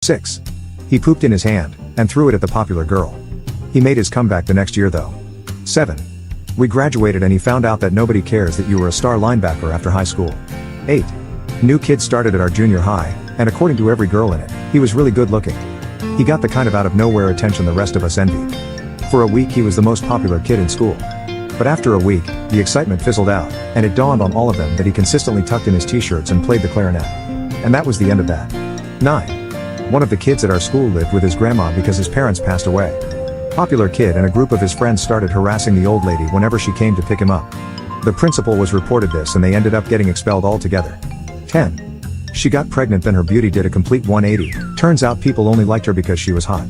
6. He pooped in his hand, and threw it at the popular girl. He made his comeback the next year though. 7. We graduated and he found out that nobody cares that you were a star linebacker after high school. 8. New kid started at our junior high, and according to every girl in it, he was really good looking. He got the kind of out of nowhere attention the rest of us envied. For a week he was the most popular kid in school. But after a week, the excitement fizzled out, and it dawned on all of them that he consistently tucked in his t-shirts and played the clarinet. And that was the end of that. 9. One of the kids at our school lived with his grandma because his parents passed away. Popular kid and a group of his friends started harassing the old lady whenever she came to pick him up. The principal was reported this and they ended up getting expelled altogether. 10. She got pregnant, then her beauty did a complete 180. Turns out people only liked her because she was hot.